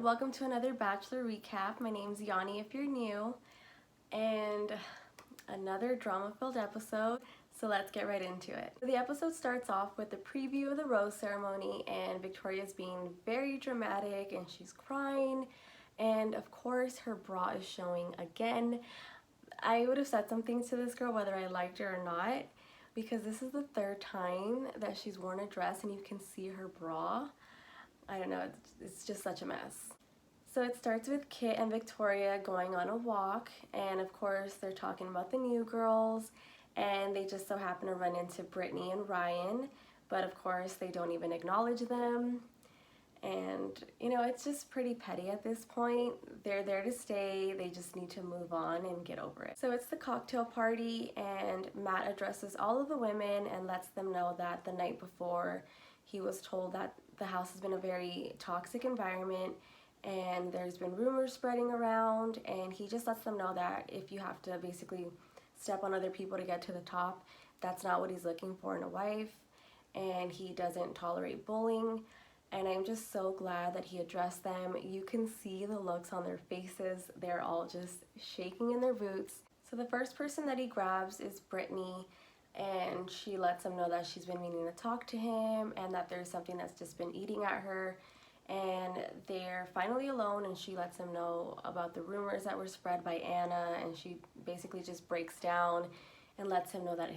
welcome to another Bachelor recap. My name's Yani if you're new, and another drama-filled episode, so let's get right into it. The episode starts off with a preview of the rose ceremony, and Victoria's being very dramatic and she's crying, and of course her bra is showing again. I would have said something to this girl whether I liked her or not, because this is the third time that she's worn a dress and you can see her bra. I don't know, it's just such a mess. So it starts with Kit and Victoria going on a walk, and of course they're talking about the new girls, and they just so happen to run into Brittany and Ryan, but of course they don't even acknowledge them. And you know, it's just pretty petty at this point. They're there to stay, they just need to move on and get over it. So it's the cocktail party, and Matt addresses all of the women and lets them know that the night before he was told that the house has been a very toxic environment and there's been rumors spreading around, and he just lets them know that if you have to basically step on other people to get to the top, that's not what he's looking for in a wife, and he doesn't tolerate bullying. And I'm just so glad that he addressed them. You can see the looks on their faces. They're all just shaking in their boots. So the first person that he grabs is Brittany, and she lets him know that she's been meaning to talk to him and that there's something that's just been eating at her. And they're finally alone, and she lets him know about the rumors that were spread by Anna, and she basically just breaks down and lets him know that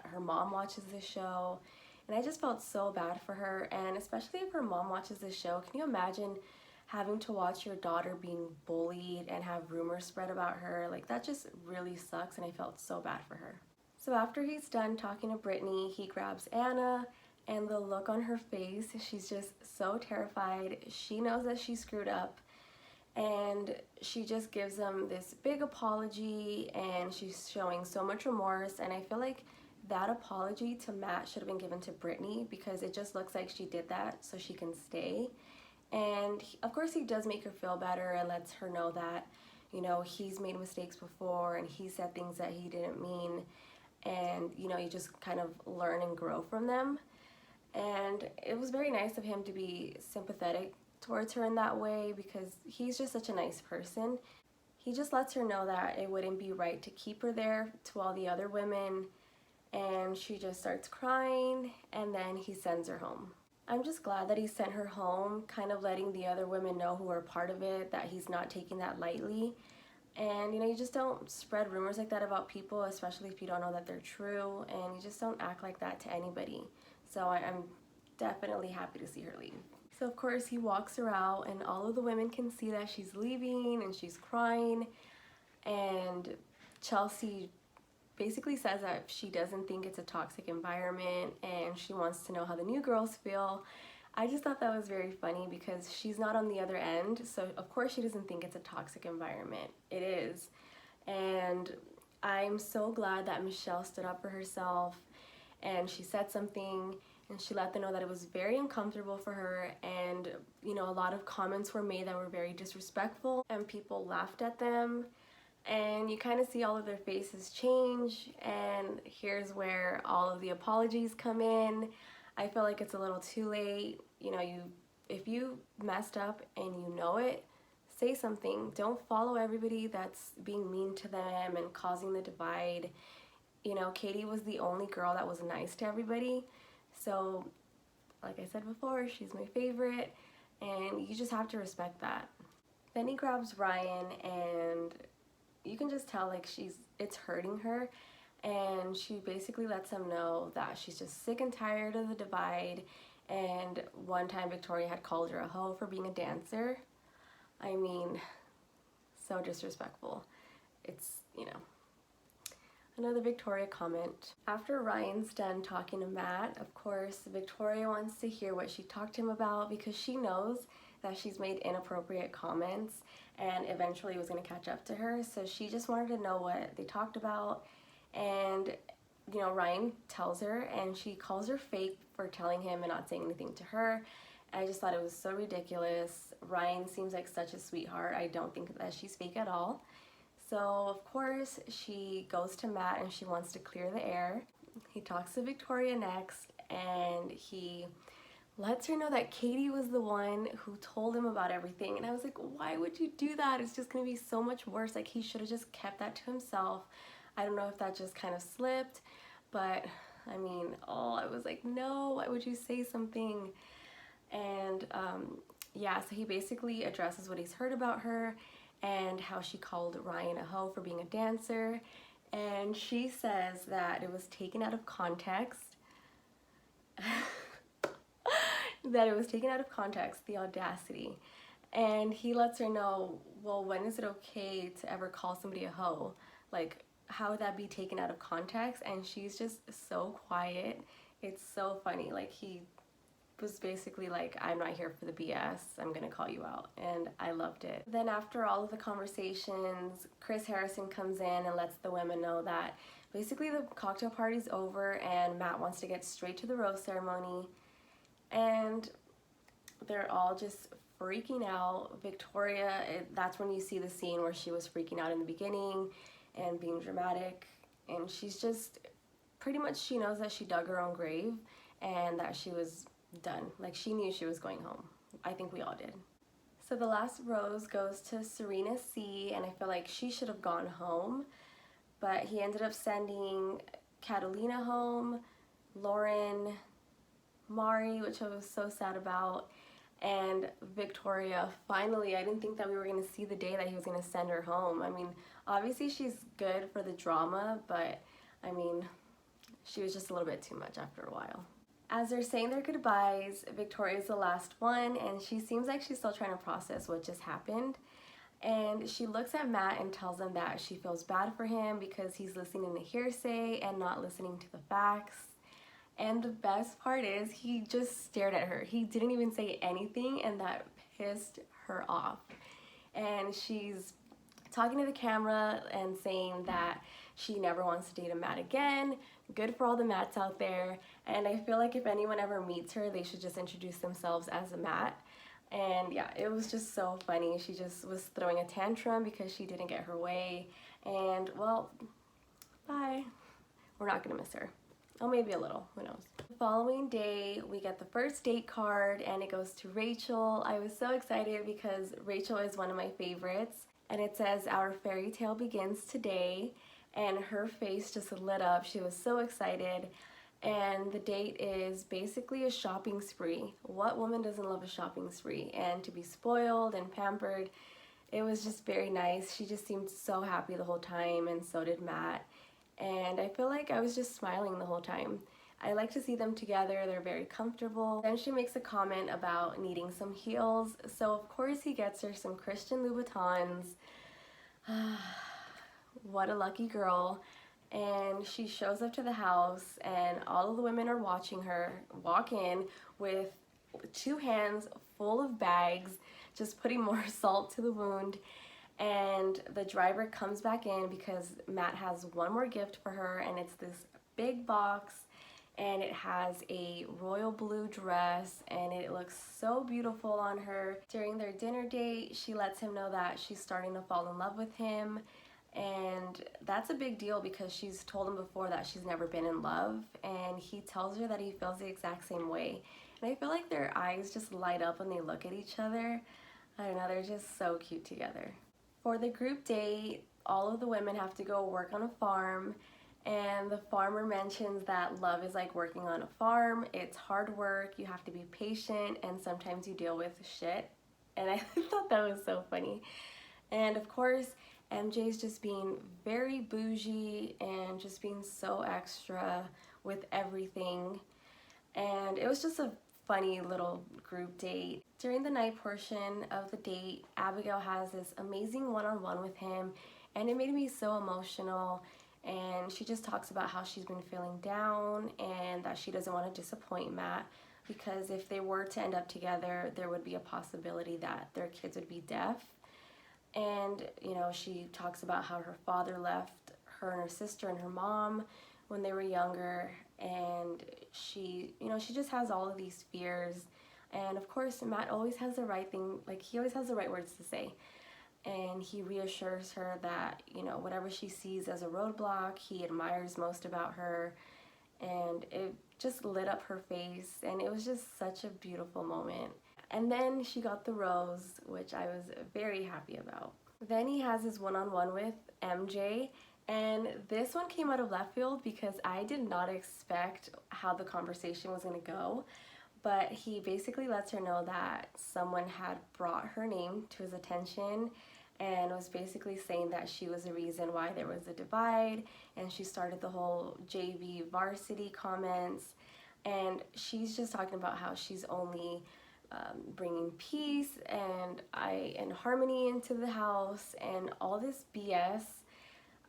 her mom watches this show. And I just felt so bad for her, and especially if her mom watches this show. Can you imagine having to watch your daughter being bullied and have rumors spread about her? Like, that just really sucks, and I felt so bad for her. So after he's done talking to Brittany, he grabs Anna, and the look on her face, she's just so terrified. She knows that she screwed up, and she just gives him this big apology, and she's showing so much remorse. And I feel like that apology to Matt should have been given to Brittany, because it just looks like she did that so she can stay. And of course he does make her feel better and lets her know that, you know, he's made mistakes before and he said things that he didn't mean, and you know, you just kind of learn and grow from them. And it was very nice of him to be sympathetic towards her in that way, because he's just such a nice person. He just lets her know that it wouldn't be right to keep her there to all the other women, and she just starts crying, and then he sends her home. I'm just glad that he sent her home, kind of letting the other women know who are part of it that he's not taking that lightly. And you know, you just don't spread rumors like that about people, especially if you don't know that they're true, and you just don't act like that to anybody. So I'm definitely happy to see her leave. So of course he walks her out, and all of the women can see that she's leaving and she's crying, and Chelsea basically says that she doesn't think it's a toxic environment and she wants to know how the new girls feel. I just thought that was very funny, because she's not on the other end, so of course she doesn't think it's a toxic environment. It is. And I'm so glad that Michelle stood up for herself, and she said something, and she let them know that it was very uncomfortable for her. And you know, a lot of comments were made that were very disrespectful, and people laughed at them, and you kind of see all of their faces change. And here's where all of the apologies come in. I feel like it's a little too late. You know, if you messed up and you know it, say something. Don't follow everybody that's being mean to them and causing the divide. You know, Katie was the only girl that was nice to everybody. So, like I said before, she's my favorite, and you just have to respect that. Then he grabs Ryan, and you can just tell like it's hurting her, and she basically lets him know that she's just sick and tired of the divide. And one time Victoria had called her a hoe for being a dancer. I mean, so disrespectful. It's, you know, another Victoria comment. After Ryan's done talking to Matt, of course, Victoria wants to hear what she talked to him about, because she knows that she's made inappropriate comments and eventually it was going to catch up to her. So she just wanted to know what they talked about. And you know, Ryan tells her, and she calls her fake for telling him and not saying anything to her. I just thought it was so ridiculous. Ryan seems like such a sweetheart. I don't think that she's fake at all. So of course she goes to Matt and she wants to clear the air. He talks to Victoria next, and he lets her know that Katie was the one who told him about everything. And I was like, why would you do that? It's just gonna be so much worse. Like, he should have just kept that to himself. I don't know if that just kind of slipped, but I mean, oh, I was like, no, why would you say something? And yeah, so he basically addresses what he's heard about her and how she called Ryan a hoe for being a dancer. And she says that it was taken out of context. That it was taken out of context, the audacity. And he lets her know, well, when is it okay to ever call somebody a hoe? Like, how would that be taken out of context? And she's just so quiet. It's so funny. Like, he was basically like, I'm not here for the BS, I'm gonna call you out. And I loved it. Then after all of the conversations, Chris Harrison comes in and lets the women know that basically the cocktail party's over and Matt wants to get straight to the rose ceremony. And they're all just freaking out. Victoria, that's when you see the scene where she was freaking out in the beginning and being dramatic. And she's just, pretty much she knows that she dug her own grave and that she was done. Like, she knew she was going home. I think we all did. So the last rose goes to Serena C, and I feel like she should have gone home, but he ended up sending Catalina home, Lauren, Mari, which I was so sad about, and Victoria. Finally, I didn't think that we were going to see the day that he was going to send her home. I mean, obviously she's good for the drama, but I mean, she was just a little bit too much after a while. As they're saying their goodbyes, Victoria's the last one, and she seems like she's still trying to process what just happened. And she looks at Matt and tells him that she feels bad for him because he's listening to hearsay and not listening to the facts. And the best part is he just stared at her. He didn't even say anything, and that pissed her off. And she's talking to the camera and saying that she never wants to date a Matt again. Good for all the Matts out there. And I feel like if anyone ever meets her, they should just introduce themselves as a Matt. And yeah, it was just so funny. She just was throwing a tantrum because she didn't get her way. And well, bye. We're not gonna miss her. Oh, maybe a little, who knows. The following day, we get the first date card and it goes to Rachel. I was so excited because Rachel is one of my favorites. And it says, our fairy tale begins today. And her face just lit up. She was so excited. And the date is basically a shopping spree. What woman doesn't love a shopping spree? And to be spoiled and pampered, it was just very nice. She just seemed so happy the whole time, and so did Matt. And I feel like I was just smiling the whole time. I like to see them together. They're very comfortable. Then she makes a comment about needing some heels. So of course he gets her some Christian Louboutins. What a lucky girl. And she shows up to the house and all of the women are watching her walk in with 2 hands full of bags, just putting more salt to the wound. And the driver comes back in because Matt has one more gift for her, and it's this big box, and it has a royal blue dress, and it looks so beautiful on her. During their dinner date, she lets him know that she's starting to fall in love with him, and that's a big deal because she's told him before that she's never been in love, and he tells her that he feels the exact same way. And I feel like their eyes just light up when they look at each other. I don't know, they're just so cute together. For the group date, all of the women have to go work on a farm, and the farmer mentions that love is like working on a farm. It's hard work, you have to be patient, and sometimes you deal with shit. And I thought that was so funny. And of course, MJ's just being very bougie and just being so extra with everything. And it was just a funny little group date. During the night portion of the date, Abigail has this amazing one-on-one with him, and it made me so emotional. And she just talks about how she's been feeling down and that she doesn't want to disappoint Matt, because if they were to end up together, there would be a possibility that their kids would be deaf. And you know, she talks about how her father left her and her sister and her mom when they were younger, and she just has all of these fears. And of course, Matt always has the right thing, like he always has the right words to say. And he reassures her that, you know, whatever she sees as a roadblock, he admires most about her. And just lit up her face, and it was just such a beautiful moment. And then she got the rose, which I was very happy about. Then he has his one-on-one with MJ, and this one came out of left field because I did not expect how the conversation was going to go. But he basically lets her know that someone had brought her name to his attention and was basically saying that she was the reason why there was a divide, and she started the whole JV varsity comments, and she's just talking about how she's only bringing peace and harmony into the house and all this BS.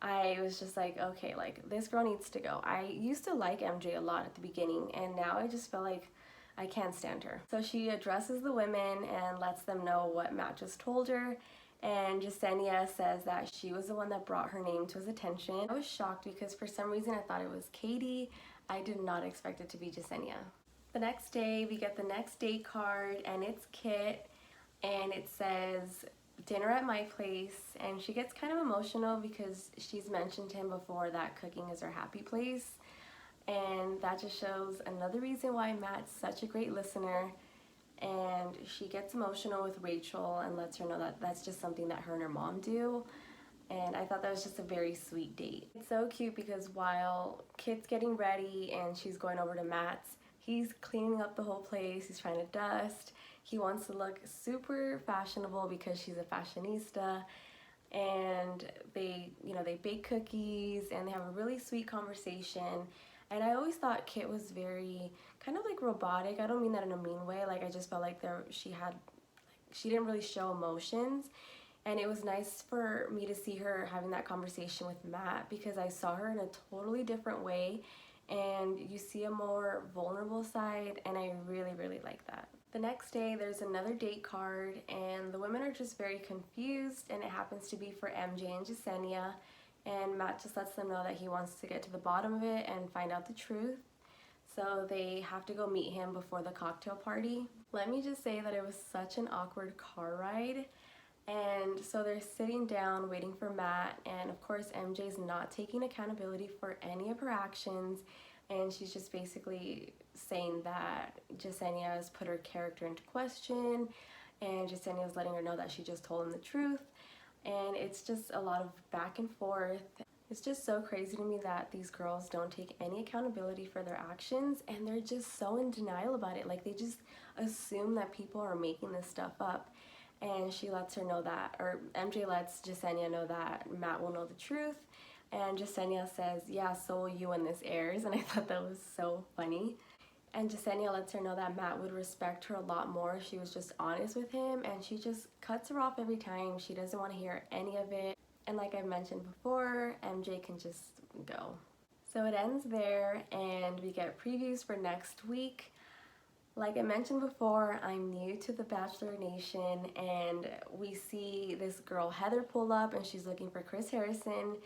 I was just like, okay, like, this girl needs to go. I used to like MJ a lot at the beginning, and now I just feel like I can't stand her. So she addresses the women and lets them know what Matt just told her, and Jasenia says that she was the one that brought her name to his attention. I was shocked because for some reason I thought it was Katie. I did not expect it to be Jasenia. The next day, we get the next date card, and it's Kit, and it says dinner at my place, and she gets kind of emotional because she's mentioned to him before that cooking is her happy place, and that just shows another reason why Matt's such a great listener. And she gets emotional with Rachel and lets her know that that's just something that her and her mom do. And I thought that was just a very sweet date. It's so cute because while Kit's getting ready and she's going over to Matt's, he's cleaning up the whole place, he's trying to dust. He wants to look super fashionable because she's a fashionista. And they bake cookies and they have a really sweet conversation. And I always thought Kit was very kind of like robotic. I don't mean that in a mean way. Like, I just felt like she didn't really show emotions. And it was nice for me to see her having that conversation with Matt because I saw her in a totally different way. And you see a more vulnerable side, and I really, really like that. The next day, there's another date card, and the women are just very confused, and it happens to be for MJ and Jasenia. And Matt just lets them know that he wants to get to the bottom of it and find out the truth. So they have to go meet him before the cocktail party. Let me just say that it was such an awkward car ride. And so they're sitting down waiting for Matt, and of course MJ's not taking accountability for any of her actions, and she's just basically saying that Jasenia has put her character into question, and Jasenia's letting her know that she just told him the truth. And it's just a lot of back and forth. It's just so crazy to me that these girls don't take any accountability for their actions, and they're just so in denial about it. Like, they just assume that people are making this stuff up. And she lets her know that, or MJ lets Jasenia know that Matt will know the truth. And Jasenia says, yeah, so will you when this airs. And I thought that was so funny. And Jasenia lets her know that Matt would respect her a lot more if she was just honest with him. And she just cuts her off every time. She doesn't want to hear any of it. And like I mentioned before, MJ can just go. So it ends there, and we get previews for next week. Like I mentioned before, I'm new to the Bachelor Nation, and we see this girl Heather pull up, and she's looking for Chris Harrison.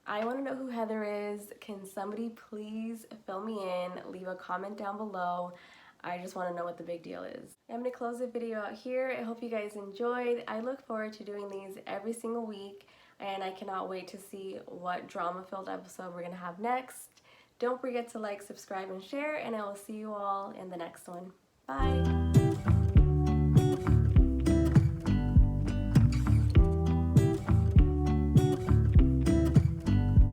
I want to know who Heather is. Can somebody please fill me in? Leave a comment down below. I just want to know what the big deal is. I'm going to close the video out here. I hope you guys enjoyed. I look forward to doing these every single week, and I cannot wait to see what drama-filled episode we're going to have next. Don't forget to like, subscribe, and share, and I will see you all in the next one. Bye!